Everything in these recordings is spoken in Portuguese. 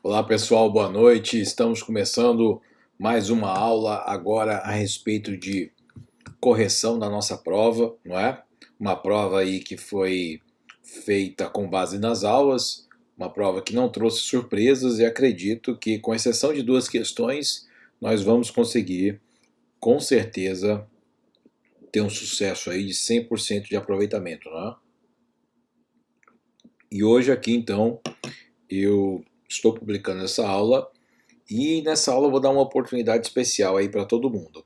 Olá pessoal, boa noite. Estamos começando mais uma aula agora a respeito de correção da nossa prova, não é? Uma prova aí que foi feita com base nas aulas, uma prova que não trouxe surpresas e acredito que, com exceção de duas questões, nós vamos conseguir, com certeza, ter um sucesso aí de 100% de aproveitamento, não é? E hoje aqui então eu estou publicando essa aula. E nessa aula eu vou dar uma oportunidade especial aí para todo mundo.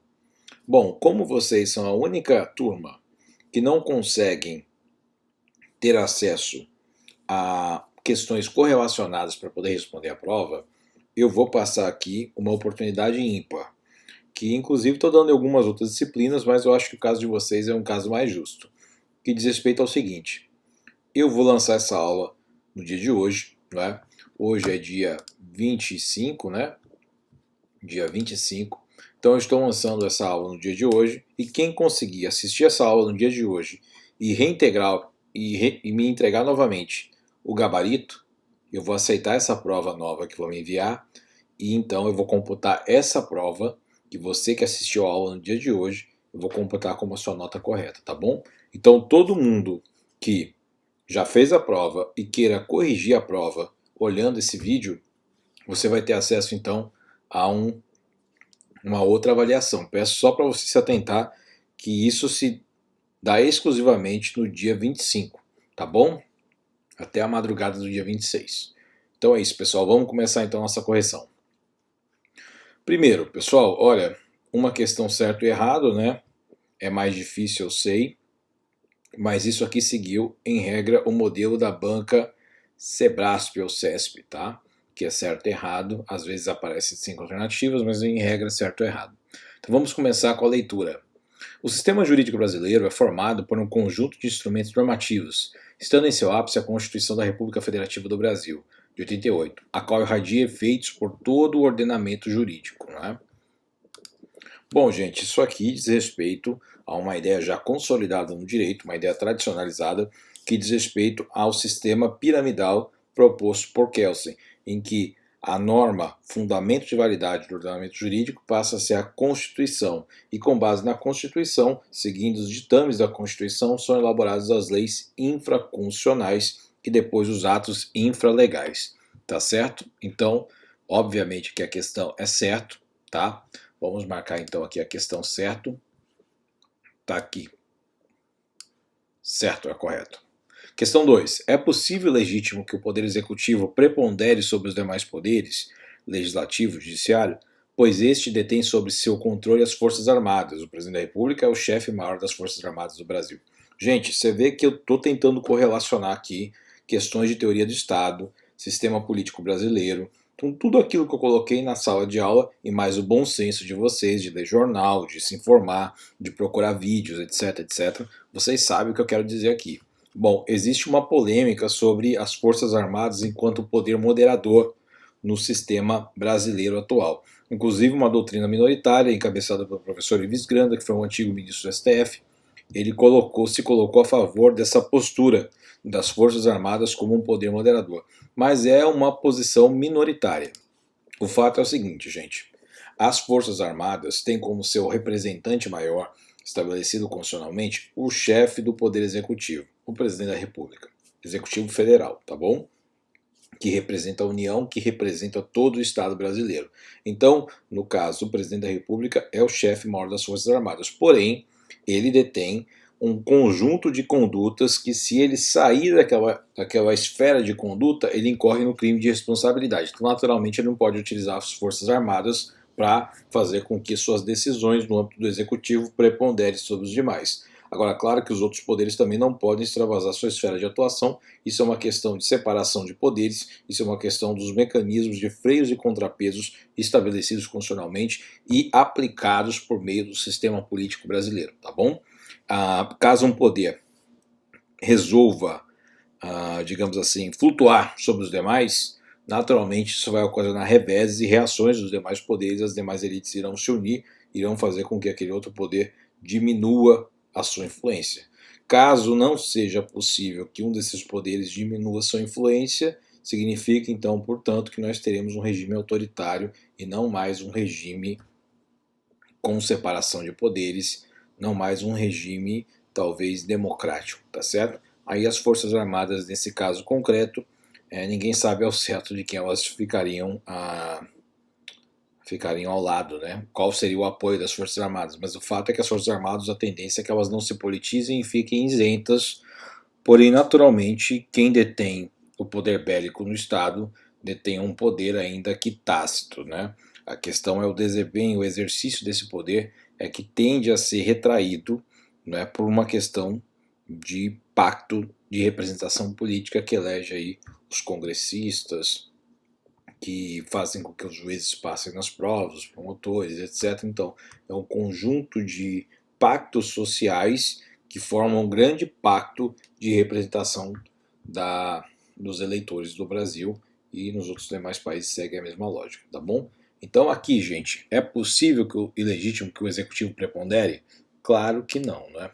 Bom, como vocês são a única turma que não conseguem ter acesso a questões correlacionadas para poder responder a prova, eu vou passar aqui uma oportunidade ímpar, que inclusive estou dando em algumas outras disciplinas, mas eu acho que o caso de vocês é um caso mais justo, que diz respeito ao seguinte: eu vou lançar essa aula no dia de hoje, né? Hoje é dia 25, né? Dia 25. Então eu estou lançando essa aula no dia de hoje e quem conseguir assistir essa aula no dia de hoje e reintegrar e me entregar novamente o gabarito, eu vou aceitar essa prova nova que vou me enviar e então eu vou computar essa prova que você que assistiu a aula no dia de hoje, eu vou computar como a sua nota correta, tá bom? Então todo mundo que já fez a prova e queira corrigir a prova olhando esse vídeo, você vai ter acesso então a uma outra avaliação. Peço só para você se atentar que isso se dá exclusivamente no dia 25, tá bom? Até a madrugada do dia 26. Então é isso, pessoal. Vamos começar então nossa correção. Primeiro, pessoal, olha, uma questão certo e errado, né? É mais difícil, eu sei, mas isso aqui seguiu, em regra, o modelo da banca Sebrasp ou CESP, tá? Que é certo e errado, às vezes aparecem 5 alternativas, mas em regra certo ou errado. Então vamos começar com a leitura. O sistema jurídico brasileiro é formado por um conjunto de instrumentos normativos, estando em seu ápice a Constituição da República Federativa do Brasil, de 88, a qual irradia efeitos por todo o ordenamento jurídico, não é? Bom, gente, isso aqui diz respeito a uma ideia já consolidada no direito, uma ideia tradicionalizada, que diz respeito ao sistema piramidal proposto por Kelsen, em que a norma, fundamento de validade do ordenamento jurídico, passa a ser a Constituição, e com base na Constituição, seguindo os ditames da Constituição, são elaboradas as leis infraconstitucionais e depois os atos infralegais. Tá certo? Então, obviamente que a questão é certo, tá? Vamos marcar então aqui a questão certo. Tá aqui. Certo, é correto. Questão 2. É possível e legítimo que o Poder Executivo prepondere sobre os demais poderes, legislativo e judiciário, pois este detém sobre seu controle as Forças Armadas. O Presidente da República é o chefe maior das Forças Armadas do Brasil. Gente, você vê que eu estou tentando correlacionar aqui questões de teoria do Estado, sistema político brasileiro, então, tudo aquilo que eu coloquei na sala de aula e mais o bom senso de vocês, de ler jornal, de se informar, de procurar vídeos, etc, etc, vocês sabem o que eu quero dizer aqui. Bom, existe uma polêmica sobre as Forças Armadas enquanto poder moderador no sistema brasileiro atual. Inclusive uma doutrina minoritária, encabeçada pelo professor Ives Granda, que foi um antigo ministro do STF, ele se colocou a favor dessa postura das Forças Armadas como um poder moderador. Mas é uma posição minoritária. O fato é o seguinte, gente. As Forças Armadas têm como seu representante maior, estabelecido constitucionalmente, o chefe do Poder Executivo, o Presidente da República. Executivo Federal, tá bom? Que representa a União, que representa todo o Estado brasileiro. Então, no caso, o Presidente da República é o chefe maior das Forças Armadas. Porém, ele detém um conjunto de condutas que, se ele sair daquela esfera de conduta, ele incorre no crime de responsabilidade. Então, naturalmente, ele não pode utilizar as Forças Armadas para fazer com que suas decisões no âmbito do Executivo preponderem sobre os demais. Agora, claro que os outros poderes também não podem extravasar sua esfera de atuação. Isso é uma questão de separação de poderes, isso é uma questão dos mecanismos de freios e contrapesos estabelecidos constitucionalmente e aplicados por meio do sistema político brasileiro, tá bom? Caso um poder resolva, digamos assim, flutuar sobre os demais, naturalmente isso vai ocasionar reveses e reações dos demais poderes, as demais elites irão se unir, irão fazer com que aquele outro poder diminua a sua influência. Caso não seja possível que um desses poderes diminua sua influência, significa então, portanto, que nós teremos um regime autoritário e não mais um regime com separação de poderes, não mais um regime talvez democrático, tá certo? Aí as Forças Armadas, nesse caso concreto, ninguém sabe ao certo de quem elas ficariam ao lado, né? Qual seria o apoio das Forças Armadas, mas o fato é que as Forças Armadas, a tendência é que elas não se politizem e fiquem isentas, porém, naturalmente, quem detém o poder bélico no Estado detém um poder ainda que tácito, né? A questão é o desempenho, o exercício desse poder é que tende a ser retraído, né, por uma questão de pacto de representação política que elege aí os congressistas, que fazem com que os juízes passem nas provas, os promotores, etc. Então, é um conjunto de pactos sociais que formam um grande pacto de representação dos eleitores do Brasil, e nos outros demais países segue a mesma lógica, tá bom? Então aqui, gente, é possível e legítimo que o executivo prepondere? Claro que não, né?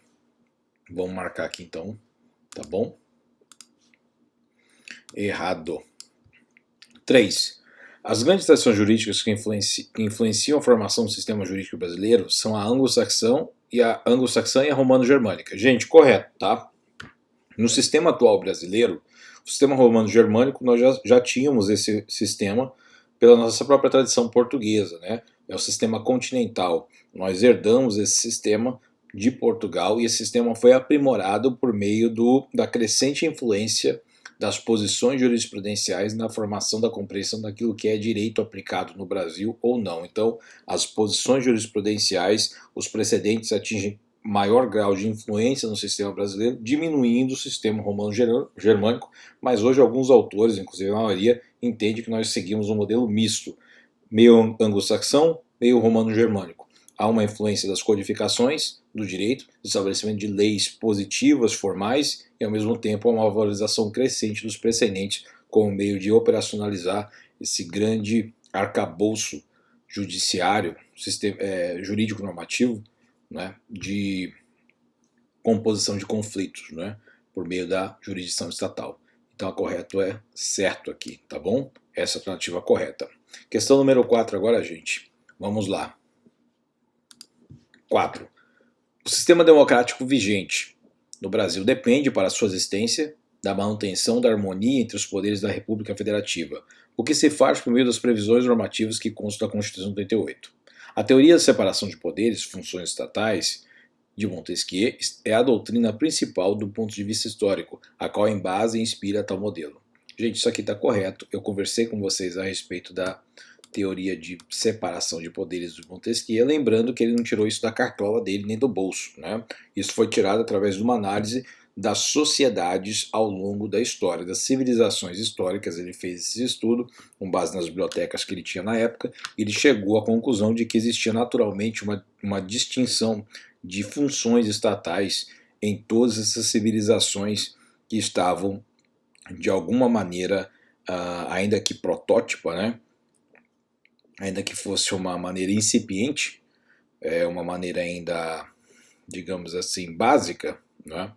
Vamos marcar aqui então, tá bom? Errado. 3. As grandes tradições jurídicas que influenciam a formação do sistema jurídico brasileiro são a anglo-saxã e a romano-germânica. Gente, correto, tá? No sistema atual brasileiro, o sistema romano-germânico, nós já tínhamos esse sistema pela nossa própria tradição portuguesa, né? É o sistema continental. Nós herdamos esse sistema de Portugal e esse sistema foi aprimorado por meio da crescente influência das posições jurisprudenciais na formação da compreensão daquilo que é direito aplicado no Brasil ou não. Então, as posições jurisprudenciais, os precedentes atingem maior grau de influência no sistema brasileiro, diminuindo o sistema romano-germânico, mas hoje alguns autores, inclusive a maioria, entendem que nós seguimos um modelo misto, meio anglo-saxão, meio romano-germânico. Há uma influência das codificações do direito, estabelecimento de leis positivas, formais, e ao mesmo tempo há uma valorização crescente dos precedentes como meio de operacionalizar esse grande arcabouço judiciário, jurídico normativo, né, de composição de conflitos, né, por meio da jurisdição estatal. Então a correto é certo aqui, tá bom? Essa é a alternativa correta. Questão número 4 agora, gente. Vamos lá. 4. O sistema democrático vigente no Brasil depende, para sua existência, da manutenção da harmonia entre os poderes da República Federativa, o que se faz por meio das previsões normativas que constam da Constituição de 88. A teoria da separação de poderes, funções estatais, de Montesquieu, é a doutrina principal do ponto de vista histórico, a qual em base inspira tal modelo. Gente, isso aqui está correto. Eu conversei com vocês a respeito da teoria de separação de poderes de Montesquieu, lembrando que ele não tirou isso da cartola dele nem do bolso, né? Isso foi tirado através de uma análise das sociedades ao longo da história, das civilizações históricas. Ele fez esse estudo com base nas bibliotecas que ele tinha na época, e ele chegou à conclusão de que existia naturalmente uma distinção de funções estatais em todas essas civilizações que estavam, de alguma maneira, ainda que protótipa, né? Ainda que fosse uma maneira incipiente, uma maneira ainda, digamos assim, básica, né?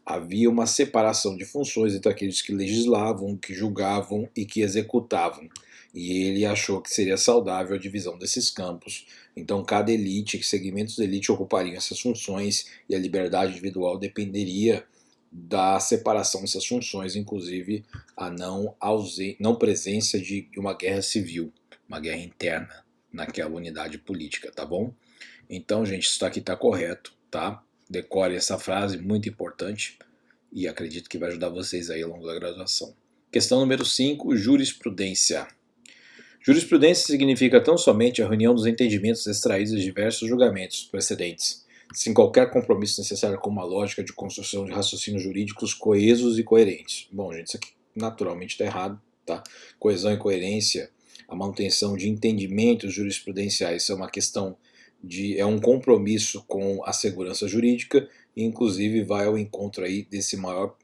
Havia uma separação de funções entre aqueles que legislavam, que julgavam e que executavam. E ele achou que seria saudável a divisão desses campos. Então, cada elite, segmentos da elite ocupariam essas funções, e a liberdade individual dependeria da separação dessas funções, inclusive a não presença de uma guerra civil, uma guerra interna naquela unidade política, tá bom? Então, gente, isso aqui está correto, tá? Decore essa frase, muito importante, e acredito que vai ajudar vocês aí ao longo da graduação. Questão número 5, jurisprudência. Jurisprudência significa tão somente a reunião dos entendimentos extraídos de diversos julgamentos precedentes, sem qualquer compromisso necessário com uma lógica de construção de raciocínios jurídicos coesos e coerentes. Bom, gente, isso aqui naturalmente está errado, tá? Coesão e coerência, a manutenção de entendimentos jurisprudenciais é uma questão é um compromisso com a segurança jurídica, e inclusive vai ao encontro aí desse maior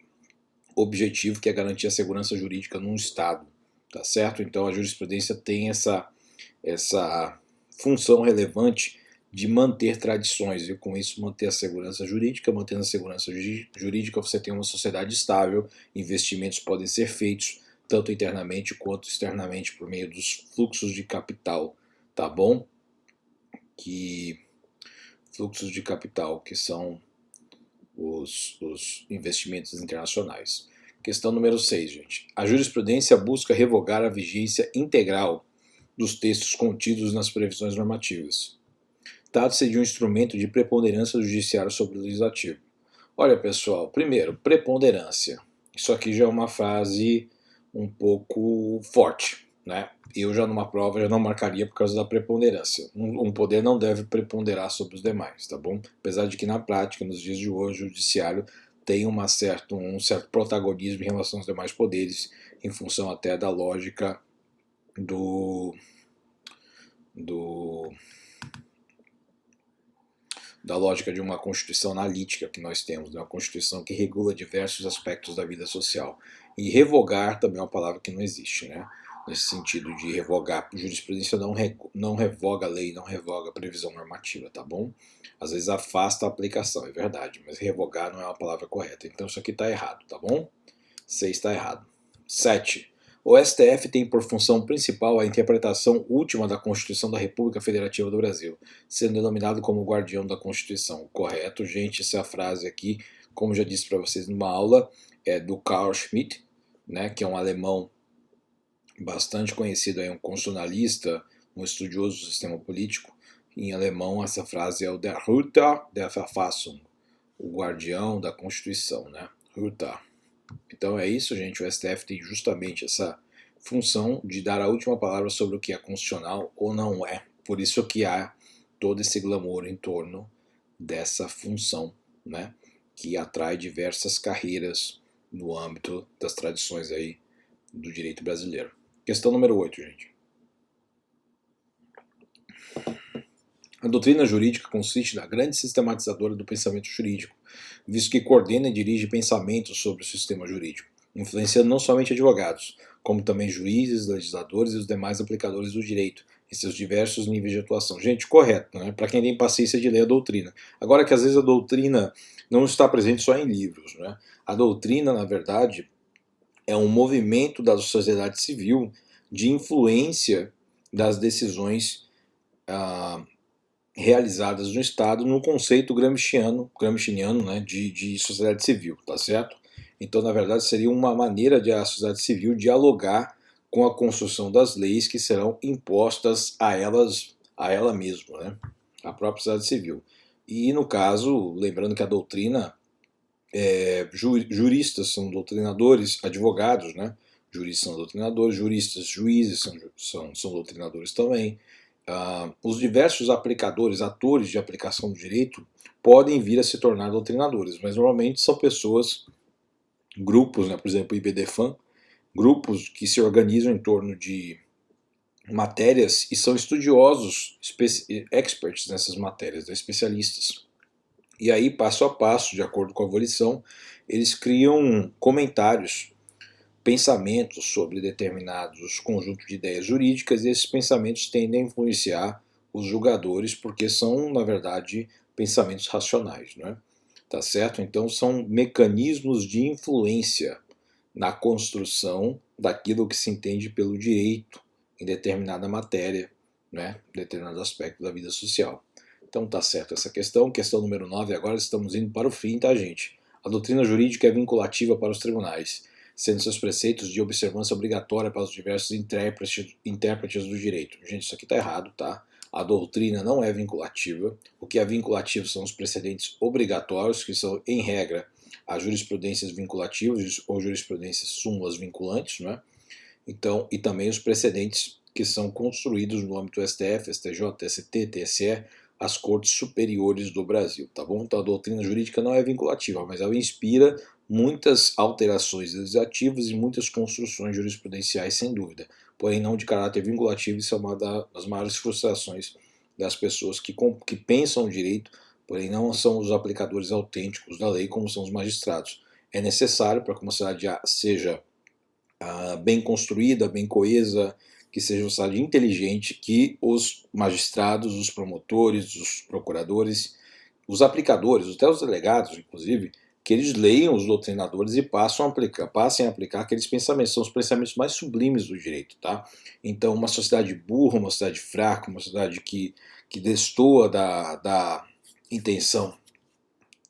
objetivo, que é garantir a segurança jurídica num Estado, tá certo? Então a jurisprudência tem essa função relevante de manter tradições, e com isso manter a segurança jurídica. Mantendo a segurança jurídica, você tem uma sociedade estável, investimentos podem ser feitos, tanto internamente quanto externamente por meio dos fluxos de capital, tá bom? Que fluxos de capital, que são os investimentos internacionais. Questão número 6, gente. A jurisprudência busca revogar a vigência integral dos textos contidos nas previsões normativas. Trata-se de um instrumento de preponderância do judiciário sobre o legislativo. Olha, pessoal, primeiro, preponderância. Isso aqui já é uma frase um pouco forte, né? Eu já numa prova já não marcaria por causa da preponderância. Um poder não deve preponderar sobre os demais, tá bom? Apesar de que na prática, nos dias de hoje, o judiciário tem um certo protagonismo em relação aos demais poderes, em função até da lógica da lógica de uma constituição analítica que nós temos, uma constituição que regula diversos aspectos da vida social. E revogar também é uma palavra que não existe, né? Nesse sentido de revogar, jurisprudência não revoga a lei, não revoga a previsão normativa, tá bom? Às vezes afasta a aplicação, é verdade, mas revogar não é uma palavra correta. Então isso aqui está errado, tá bom? 6 está errado. 7. O STF tem por função principal a interpretação última da Constituição da República Federativa do Brasil, sendo denominado como guardião da Constituição. Correto, gente, essa frase aqui, como já disse para vocês numa aula, é do Carl Schmitt, né, que é um alemão bastante conhecido, um constitucionalista, um estudioso do sistema político. Em alemão, essa frase é o Der Hüter der Verfassung, o guardião da Constituição, né? Hüter. Então é isso, gente. O STF tem justamente essa função de dar a última palavra sobre o que é constitucional ou não é. Por isso que há todo esse glamour em torno dessa função, né? Que atrai diversas carreiras no âmbito das tradições aí do direito brasileiro. Questão número 8, gente. A doutrina jurídica consiste na grande sistematizadora do pensamento jurídico, visto que coordena e dirige pensamentos sobre o sistema jurídico, influenciando não somente advogados, como também juízes, legisladores e os demais aplicadores do direito, em seus diversos níveis de atuação. Gente, correto, né? Para quem tem paciência de ler a doutrina. Agora que às vezes a doutrina não está presente só em livros, né? A doutrina, na verdade, é um movimento da sociedade civil de influência das decisões realizadas no Estado no conceito gramsciano, né, de sociedade civil, tá certo? Então, na verdade, seria uma maneira de a sociedade civil dialogar com a construção das leis que serão impostas a ela mesma, né? A própria sociedade civil. E, no caso, lembrando que a doutrina, juristas são doutrinadores, advogados, né? Juristas são doutrinadores, juristas, juízes são doutrinadores também. Os diversos aplicadores, atores de aplicação do direito, podem vir a se tornar doutrinadores, mas normalmente são pessoas, grupos, né, por exemplo, o IBDFAN, grupos que se organizam em torno de matérias e são estudiosos, experts nessas matérias, né, especialistas. E aí, passo a passo, de acordo com a abolição, eles criam comentários, pensamentos sobre determinados conjuntos de ideias jurídicas, e esses pensamentos tendem a influenciar os julgadores, porque são, na verdade, pensamentos racionais, né? Tá certo? Então são mecanismos de influência na construção daquilo que se entende pelo direito em determinada matéria, né? Em determinado aspecto da vida social. Então tá certo essa questão. Questão número 9, agora estamos indo para o fim, tá, gente? A doutrina jurídica é vinculativa para os tribunais, sendo seus preceitos de observância obrigatória para os diversos intérpretes do direito. Gente, isso aqui está errado, tá? A doutrina não é vinculativa. O que é vinculativo são os precedentes obrigatórios, que são, em regra, as jurisprudências vinculativas ou jurisprudências súmulas vinculantes, né? Então, e também os precedentes que são construídos no âmbito do STF, STJ, TST, TSE, as cortes superiores do Brasil, tá bom? Então a doutrina jurídica não é vinculativa, mas ela inspira muitas alterações legislativas e muitas construções jurisprudenciais, sem dúvida, porém não de caráter vinculativo. Isso é uma das maiores frustrações das pessoas que pensam o direito, porém não são os aplicadores autênticos da lei, como são os magistrados. É necessário para que uma sociedade seja bem construída, bem coesa, que seja uma sociedade inteligente, que os magistrados, os promotores, os procuradores, os aplicadores, até os delegados, inclusive, que eles leiam os doutrinadores e passem a aplicar aqueles pensamentos, são os pensamentos mais sublimes do direito, tá? Então, uma sociedade burra, uma sociedade fraca, uma sociedade que destoa da intenção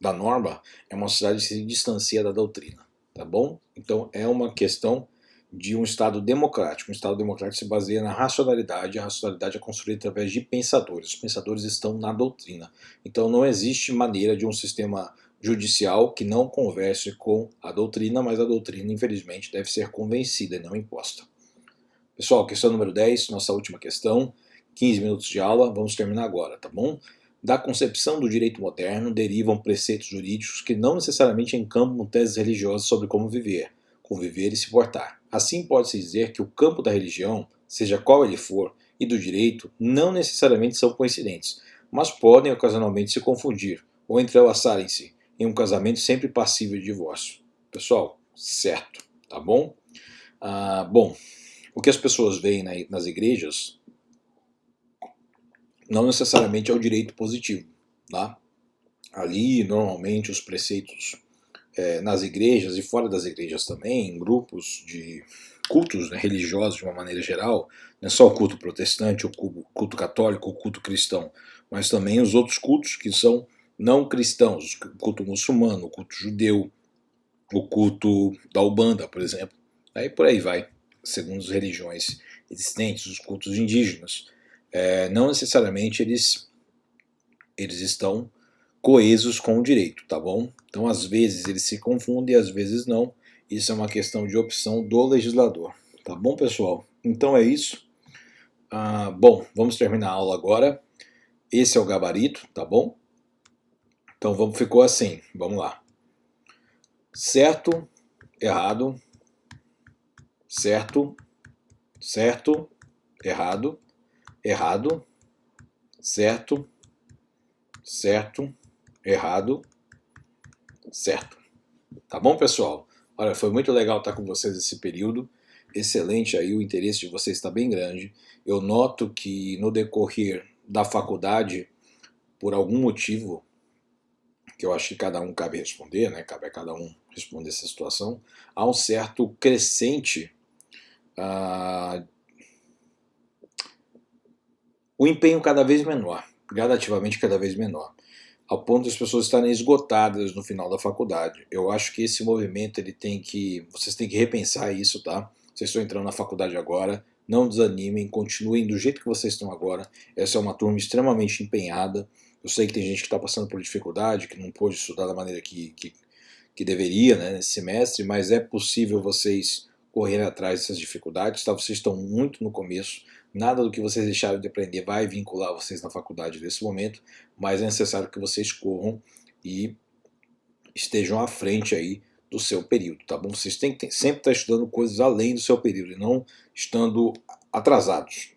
da norma, é uma sociedade que se distancia da doutrina, tá bom? Então, é uma questão de um Estado democrático. Um Estado democrático se baseia na racionalidade, a racionalidade é construída através de pensadores. Os pensadores estão na doutrina. Então não existe maneira de um sistema judicial que não converse com a doutrina, mas a doutrina, infelizmente, deve ser convencida e não imposta. Pessoal, questão número 10, nossa última questão, 15 minutos de aula, vamos terminar agora, tá bom? Da concepção do direito moderno derivam preceitos jurídicos que não necessariamente encampam teses religiosas sobre como viver, conviver e se portar. Assim pode-se dizer que o campo da religião, seja qual ele for, e do direito não necessariamente são coincidentes, mas podem ocasionalmente se confundir ou entrelaçarem-se em um casamento sempre passível de divórcio. Pessoal, certo, tá bom? Bom, o que as pessoas veem nas igrejas não necessariamente é o direito positivo, tá? Ali, normalmente, os preceitos nas igrejas e fora das igrejas também, em grupos de cultos, né, religiosos de uma maneira geral, não é só o culto protestante, o culto católico, o culto cristão, mas também os outros cultos que são não cristãos, o culto muçulmano, o culto judeu, o culto da Umbanda, por exemplo. Aí por aí vai, segundo as religiões existentes, os cultos indígenas. Não necessariamente eles estão coesos com o direito, tá bom? Então, às vezes eles se confundem, às vezes não. Isso é uma questão de opção do legislador, tá bom, pessoal? Então é isso. Bom, vamos terminar a aula agora. Esse é o gabarito, tá bom? Então ficou assim, vamos lá. Certo, errado, certo, certo, errado, errado, certo, certo, errado, certo. Tá bom, pessoal? Olha, foi muito legal estar com vocês esse período. Excelente aí, o interesse de vocês está bem grande. Eu noto que no decorrer da faculdade, por algum motivo, que eu acho que cada um cabe responder, né? Cabe a cada um responder essa situação, há um certo crescente o empenho cada vez menor, gradativamente cada vez menor, ao ponto das pessoas estarem esgotadas no final da faculdade. Eu acho que esse movimento vocês têm que repensar isso, tá? Vocês estão entrando na faculdade agora, não desanimem, continuem do jeito que vocês estão agora. Essa é uma turma extremamente empenhada. Eu sei que tem gente que está passando por dificuldade, que não pôde estudar da maneira que deveria, né, nesse semestre, mas é possível vocês correrem atrás dessas dificuldades, tá? Vocês estão muito no começo, nada do que vocês deixaram de aprender vai vincular vocês na faculdade nesse momento, mas é necessário que vocês corram e estejam à frente aí do seu período, tá bom? Vocês têm que sempre estar estudando coisas além do seu período e não estando atrasados,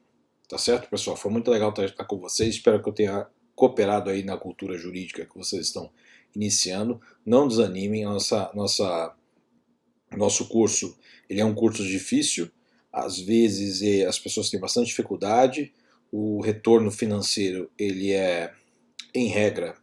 tá certo, pessoal? Foi muito legal estar com vocês, espero que eu tenha cooperado aí na cultura jurídica que vocês estão iniciando. Não desanimem, nosso curso ele é um curso difícil, às vezes as pessoas têm bastante dificuldade, o retorno financeiro ele em regra,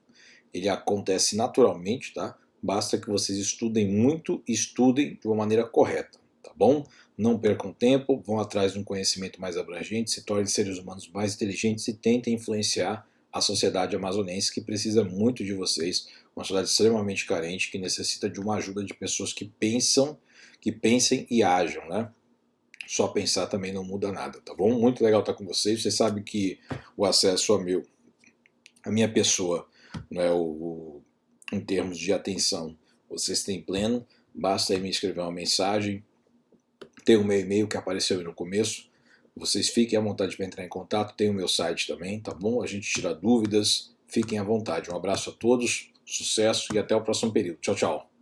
ele acontece naturalmente, tá? Basta que vocês estudem muito e estudem de uma maneira correta, tá bom? Não percam tempo, vão atrás de um conhecimento mais abrangente, se tornem seres humanos mais inteligentes e tentem influenciar a sociedade amazonense que precisa muito de vocês, uma sociedade extremamente carente que necessita de uma ajuda de pessoas que pensem e ajam, né? Só pensar também não muda nada, tá bom? Muito legal estar com vocês. Vocês sabem que o acesso a minha pessoa, né, em termos de atenção, vocês têm pleno. Basta aí me escrever uma mensagem. Tem o meu e-mail que apareceu aí no começo. Vocês fiquem à vontade para entrar em contato. Tem o meu site também, tá bom? A gente tira dúvidas. Fiquem à vontade. Um abraço a todos, sucesso e até o próximo período. Tchau, tchau.